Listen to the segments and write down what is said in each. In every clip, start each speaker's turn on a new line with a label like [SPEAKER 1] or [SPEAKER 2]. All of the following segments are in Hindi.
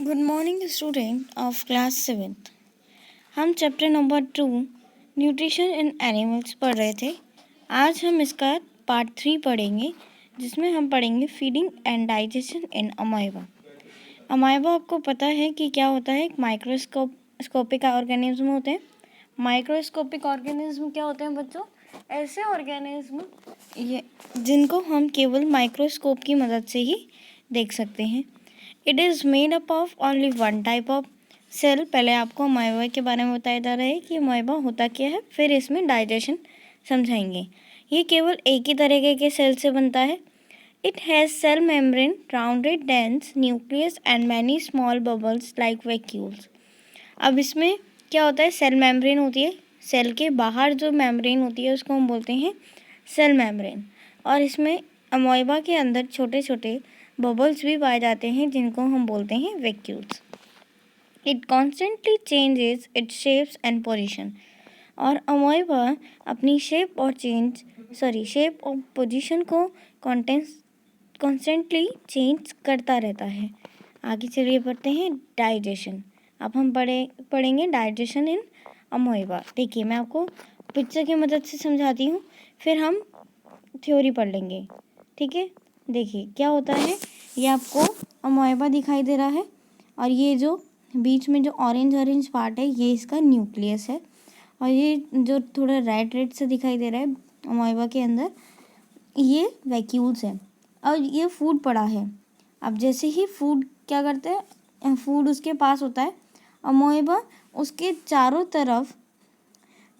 [SPEAKER 1] Good morning student of class 7th। हम chapter number 2 nutrition in animals पढ़ रहे थे। आज हम इसका पार्ट 3 पढ़ेंगे, जिसमें हम पढ़ेंगे फीडिंग एंड डाइजेशन इन अमाइबा। अमाइबा आपको पता है कि क्या होता है? एक माइक्रोस्कोपिक ऑर्गेनिज्म होते हैं। माइक्रोस्कोपिक ऑर्गेनिज्म क्या होते हैं बच्चों? ऐसे ऑर्गेनिज्म ये जिनको हम केवल माइक्रोस्कोप की मदद से ही देख सकते हैं। It is made up of only one type of cell. पहले आपको अमाइबा के बारे में बताया जा रहा है कि अमाइबा होता क्या है, फिर इसमें डाइजेशन समझाएंगे। ये केवल एक ही तरीके के सेल से बनता है। It has cell membrane, rounded dense nucleus and many small bubbles like vacuoles. अब इसमें क्या होता है? सेल मेम्ब्रेन होती है। सेल के बाहर जो मेम्ब्रेन होती है उसको हम बोलते हैं सेल मेम्ब्रेन। और इसमें अमाइबा के अंदर छोटे छोटे बबल्स भी पाए जाते हैं, जिनको हम बोलते हैं vacuoles. It constantly changes it's shapes and position. और अमाइबा अपनी शेप और पोजीशन को कॉन्स्टेंटली चेंज करता रहता है। आगे चलिए पढ़ते हैं डाइजेशन। अब हम पढ़ेंगे डाइजेशन इन अमाइबा। देखिए, मैं आपको पिक्चर की मदद से समझाती हूँ, फिर हम थ्योरी पढ़ लेंगे। ठीक है, देखिए क्या होता है। ये आपको अमाइबा दिखाई दे रहा है, और ये जो बीच में जो ऑरेंज पार्ट है ये इसका न्यूक्लियस है, और ये जो थोड़ा रेड से दिखाई दे रहा है अमाइबा के अंदर, ये वैक्यूल्स है। और ये फूड पड़ा है। अब जैसे ही फूड क्या करते हैं, फूड उसके पास होता है, अमाइबा उसके चारों तरफ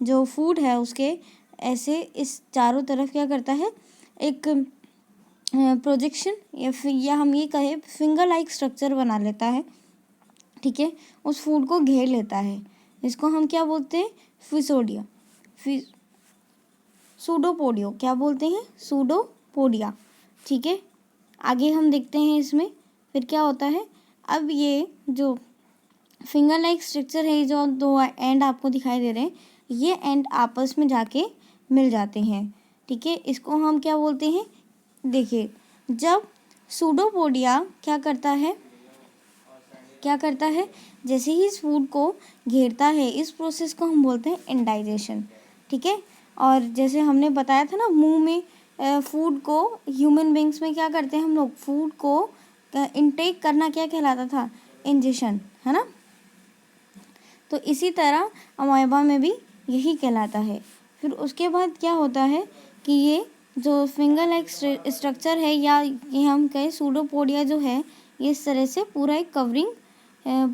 [SPEAKER 1] जो फूड है उसके ऐसे इस चारों तरफ क्या करता है, एक प्रोजेक्शन या हम ये कहें फिंगर लाइक स्ट्रक्चर बना लेता है। ठीक है, उस फूड को घेर लेता है। इसको हम क्या बोलते हैं? सूडोपोडियो। क्या बोलते हैं? सूडोपोडिया। ठीक है, आगे हम देखते हैं इसमें फिर क्या होता है। अब ये जो फिंगर लाइक स्ट्रक्चर है, जो दो एंड आपको दिखाई दे रहे हैं, ये एंड आपस में जाके मिल जाते हैं। ठीक है, इसको हम क्या बोलते हैं? देखिए, जब सूडोपोडिया क्या करता है, जैसे ही इस फूड को घेरता है, इस प्रोसेस को हम बोलते हैं इंडाइजेशन। ठीक है, और जैसे हमने बताया था ना, मुंह में फूड को ह्यूमन बींग्स में क्या करते हैं हम लोग, फूड को इनटेक करना क्या कहलाता था? इंजेशन, है ना। तो इसी तरह अमाइबा में भी यही कहलाता है। फिर उसके बाद क्या होता है कि ये जो फिंगर लाइक स्ट्रक्चर है, या ये हम कहें सूडोपोडिया जो है, ये इस तरह से पूरा एक कवरिंग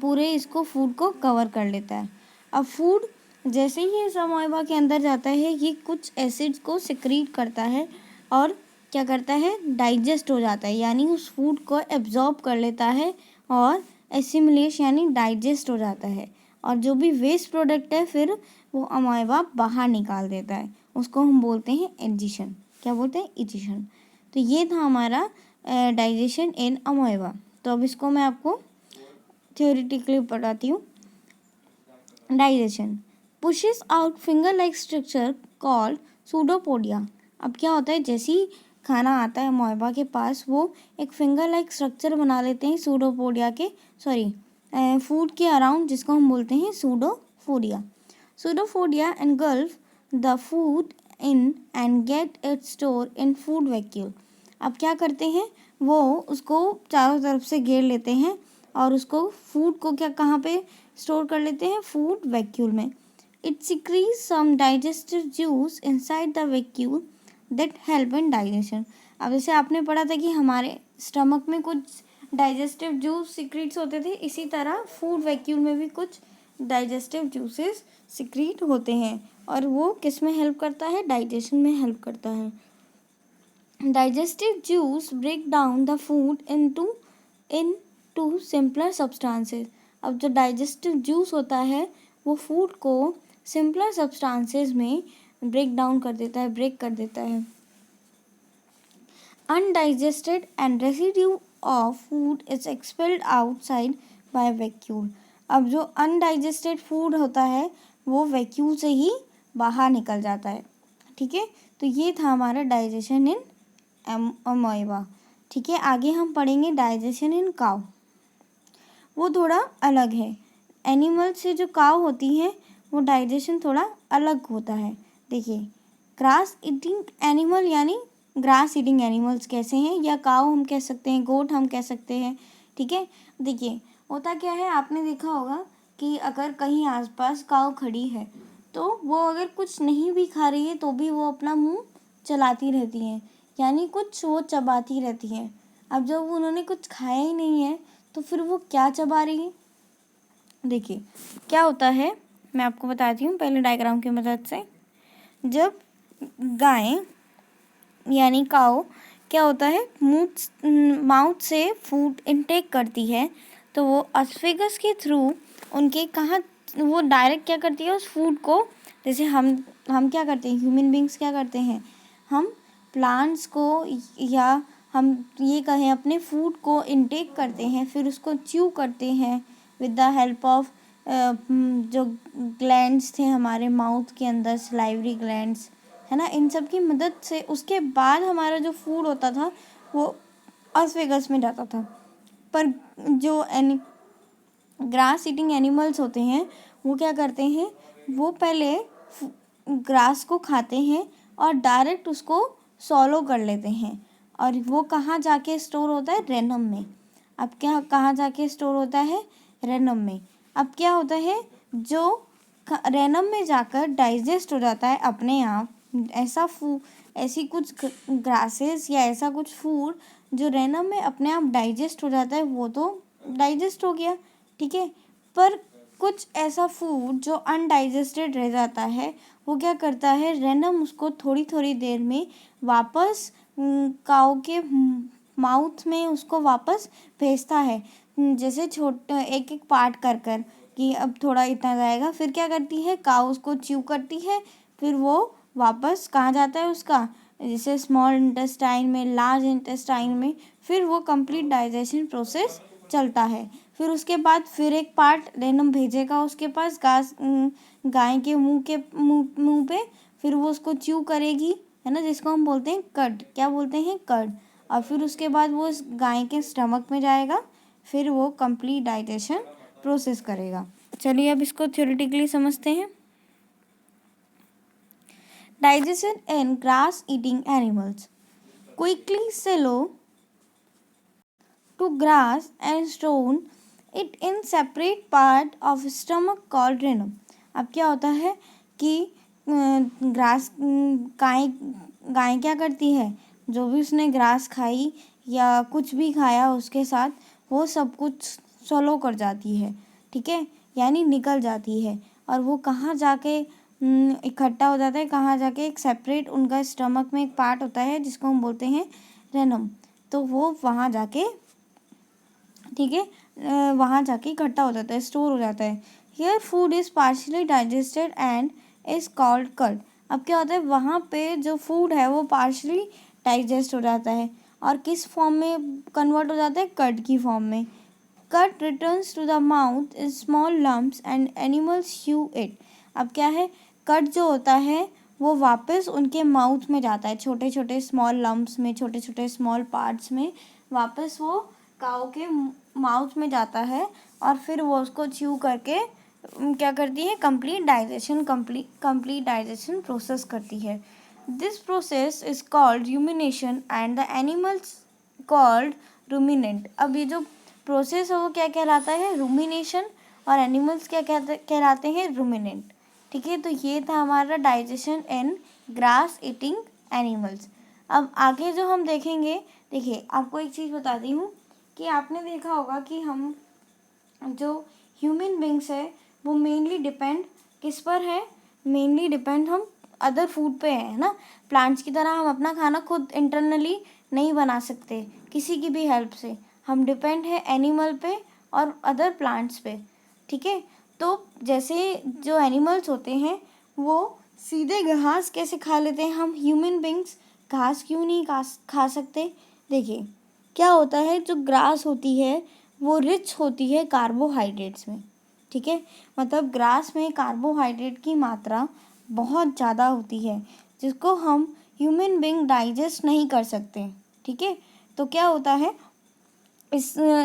[SPEAKER 1] पूरे इसको फूड को कवर कर लेता है। अब फूड जैसे ही इस अमाइबा के अंदर जाता है, ये कुछ एसिड्स को सिक्रीट करता है और क्या करता है, डाइजेस्ट हो जाता है, यानी उस फूड को एब्जॉर्ब कर लेता है और एसिमिलेश यानी डाइजेस्ट हो जाता है। और जो भी वेस्ट प्रोडक्ट है फिर वो अमाइबा बाहर निकाल देता है, उसको हम बोलते हैं एजिशन। क्या बोलते हैं? इजिशन। तो ये था हमारा डाइजेशन इन अमाइबा। तो अब इसको मैं आपको थ्योरेटिकली बताती हूँ। Digestion pushes out finger like structure called pseudopodia. अब क्या होता है, जैसे ही खाना आता है अमाइबा के पास, वो एक फिंगर लाइक स्ट्रक्चर बना लेते हैं सूडोपोडिया के फूड के अराउंड, जिसको हम बोलते हैं pseudopodia. Pseudopodia engulf the food in and get it store in food vacuole. अब क्या करते हैं, वो उसको चारों तरफ से घेर लेते हैं और उसको फूड को कहाँ पे स्टोर कर लेते हैं? फूड वैक्यूल में। It secretes some digestive juice inside the vacuole that help in digestion. अब जैसे आपने पढ़ा था कि हमारे स्टमक में कुछ डाइजेस्टिव जूस सिक्रीट्स होते थे, इसी तरह फूड वैक्यूल में भी कुछ डाइजेस्टिव जूसेस सिक्रीट होते हैं, और वो किस में हेल्प करता है? डाइजेशन में हेल्प करता है। Digestive juice break down the food into simpler substances. अब जो डाइजेस्टिव जूस होता है वो फूड को सिंपलर सब्सटेंसेस में ब्रेक कर देता है। Undigested and residue of food is expelled outside by vacuole। अब जो अनडाइजेस्टेड फूड होता है वो वैक्यूल से ही बाहर निकल जाता है। ठीक है, तो ये था हमारा डाइजेशन इन अमाइबा। ठीक है, आगे हम पढ़ेंगे डाइजेशन इन काउ। वो थोड़ा अलग है। एनिमल से जो काव होती है वो डाइजेशन थोड़ा अलग होता है। देखिए, ग्रास ईटिंग एनिमल यानी ग्रास ईटिंग एनिमल्स कैसे हैं, या काव हम कह सकते हैं, गोट हम कह सकते हैं। ठीक है, देखिए होता क्या है, आपने देखा होगा कि अगर कहीं आसपास काव खड़ी है तो वो अगर कुछ नहीं भी खा रही है तो भी वो अपना मुंह चलाती रहती हैं, यानी कुछ वो चबाती रहती हैं। अब जब उन्होंने कुछ खाया ही नहीं है तो फिर वो क्या चबा रही है। देखिए क्या होता है, मैं आपको बताती हूँ पहले डायग्राम की मदद से। जब गाय यानी काऊ क्या होता है, माउथ से फूड इनटेक करती है तो वो एस्फेगस के थ्रू उनके कहाँ वो डायरेक्ट क्या करती है उस फूड को, जैसे हम क्या करते हैं, ह्यूमन बींग्स क्या करते हैं, हम प्लांट्स को या हम ये कहें अपने फूड को इनटेक करते हैं, फिर उसको च्यू करते हैं विद द हेल्प ऑफ जो ग्लैंड्स थे हमारे माउथ के अंदर, सलाइवरी ग्लैंड्स है ना, इन सब की मदद से उसके बाद हमारा जो फूड होता था वो एस्फेगस में जाता था। पर जो ग्रास ईटिंग एनिमल्स होते हैं वो क्या करते हैं, वो पहले ग्रास को खाते हैं और डायरेक्ट उसको सॉलो कर लेते हैं, और वो कहाँ जाके स्टोर होता है, रेनम में। अब क्या कहाँ जाके स्टोर होता है, रेनम में। अब क्या होता है, जो रेनम में जाकर डाइजेस्ट हो जाता है अपने आप, ऐसी कुछ ग्रासेस या ऐसा कुछ फूड जो रेनम में अपने आप डाइजेस्ट हो जाता है वो तो डाइजेस्ट हो गया, ठीक है। पर कुछ ऐसा फूड जो अनडाइजेस्टेड रह जाता है वो क्या करता है, रेनम उसको थोड़ी थोड़ी देर में वापस काऊ के माउथ में उसको वापस भेजता है, जैसे छोटा एक एक पार्ट कर कर कि अब थोड़ा इतना जाएगा, फिर क्या करती है काऊ उसको च्यू करती है, फिर वो वापस कहाँ जाता है उसका, जैसे स्मॉल इंटेस्टाइन में, लार्ज इंटेस्टाइन में, फिर वो कंप्लीट डाइजेशन प्रोसेस चलता है। फिर उसके बाद फिर एक पार्ट रेनम भेजेगा उसके पास गाय के मुंह पे, फिर वो उसको च्यू करेगी, है ना, जिसको हम बोलते हैं कर्ड, क्या बोलते हैं, कर्ड। और फिर उसके बाद वो उस गाय के स्टमक में जाएगा, फिर वो कंप्लीट डाइजेशन प्रोसेस करेगा। चलिए अब इसको थ्योरेटिकली समझते हैं। Digestion in grass-eating animals. Quickly swallow to grass and store it in separate part of stomach called renum. अब क्या होता है कि ग्रास गाय क्या करती है, जो भी उसने ग्रास खाई या कुछ भी खाया उसके साथ वो सब कुछ swallow कर जाती है, ठीक है, यानी निकल जाती है, और वो कहाँ जाके इकट्ठा हो जाता है, कहाँ जाके एक सेपरेट उनका स्टमक में एक पार्ट होता है जिसको हम बोलते हैं रेनम, तो वो वहाँ जाके, ठीक है, वहाँ जाके इकट्ठा हो जाता है, स्टोर हो जाता है। Here food is partially digested and is called cud. अब क्या होता है, वहाँ पे जो फूड है वो पार्शियली डाइजेस्ट हो जाता है और किस फॉर्म में कन्वर्ट हो जाता है, कर्ड की फॉर्म में। Cud returns to the mouth in small lumps and animals chew it. अब क्या है, कर्ड जो होता है वो वापस उनके माउथ में जाता है, छोटे छोटे स्मॉल लम्प्स में, छोटे छोटे स्मॉल पार्ट्स में, वापस वो काऊ के माउथ में जाता है, और फिर वो उसको च्यू करके क्या करती है, कंप्लीट डाइजेशन प्रोसेस करती है। This process is called rumination and the animals called ruminant. अब ये जो प्रोसेस है वो क्या कहलाता है, रूमिनेशन, और एनिमल्स क्या कहलाते हैं, रूमिनेंट, ठीक है। तो ये था हमारा डाइजेशन इन ग्रास ईटिंग एनिमल्स। अब आगे जो हम देखेंगे, देखिए आपको एक चीज़ बताती हूँ कि आपने देखा होगा कि हम जो ह्यूमन बींग्स है वो मेनली डिपेंड किस पर है, मेनली डिपेंड हम अदर फूड पे है ना। प्लांट्स की तरह हम अपना खाना खुद इंटरनली नहीं बना सकते किसी की भी हेल्प से, हम डिपेंड है एनिमल पे और अदर प्लांट्स पे, ठीक है। तो जैसे जो एनिमल्स होते हैं वो सीधे घास कैसे खा लेते हैं, हम ह्यूमन बींग्स घास क्यों नहीं खा सकते। देखिए क्या होता है, जो ग्रास होती है वो रिच होती है कार्बोहाइड्रेट्स में, ठीक है, मतलब ग्रास में कार्बोहाइड्रेट की मात्रा बहुत ज़्यादा होती है जिसको हम ह्यूमन बींग डाइजेस्ट नहीं कर सकते, ठीक है। तो क्या होता है,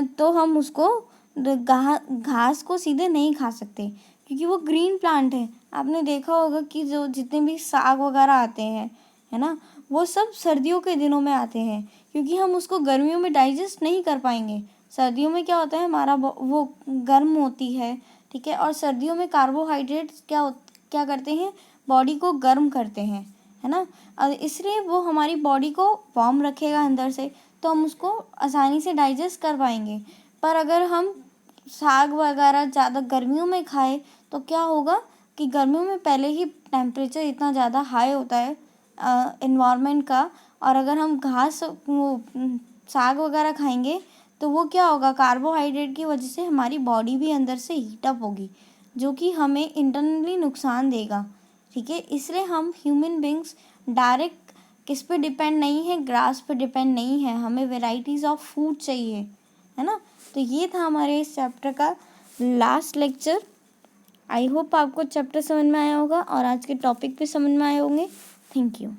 [SPEAKER 1] तो हम उसको घास को सीधे नहीं खा सकते क्योंकि वो ग्रीन प्लांट है। आपने देखा होगा कि जो जितने भी साग वगैरह आते हैं, है ना, वो सब सर्दियों के दिनों में आते हैं क्योंकि हम उसको गर्मियों में डाइजेस्ट नहीं कर पाएंगे। सर्दियों में क्या होता है, हमारा वो गर्म होती है, ठीक है, और सर्दियों में कार्बोहाइड्रेट्स क्या करते हैं, बॉडी को गर्म करते हैं, है ना, और इसलिए वो हमारी बॉडी को वार्म रखेगा अंदर से, तो हम उसको आसानी से डाइजेस्ट कर पाएंगे। पर अगर हम साग वगैरह ज़्यादा गर्मियों में खाए तो क्या होगा कि गर्मियों में पहले ही टेम्परेचर इतना ज़्यादा हाई होता है एनवायरनमेंट का, और अगर हम साग वगैरह खाएंगे तो वो क्या होगा, कार्बोहाइड्रेट की वजह से हमारी बॉडी भी अंदर से हीटअप होगी, जो कि हमें इंटरनली नुकसान देगा, ठीक है। इसलिए हम ह्यूमन बींग्स डायरेक्ट किस पे डिपेंड नहीं है, ग्रास पे डिपेंड नहीं है, हमें वेराइटीज़ ऑफ फूड चाहिए, है ना। तो ये था हमारे इस चैप्टर का लास्ट लेक्चर। आई होप आपको चैप्टर समझ में आया होगा और आज के टॉपिक भी समझ में आए होंगे। Thank you.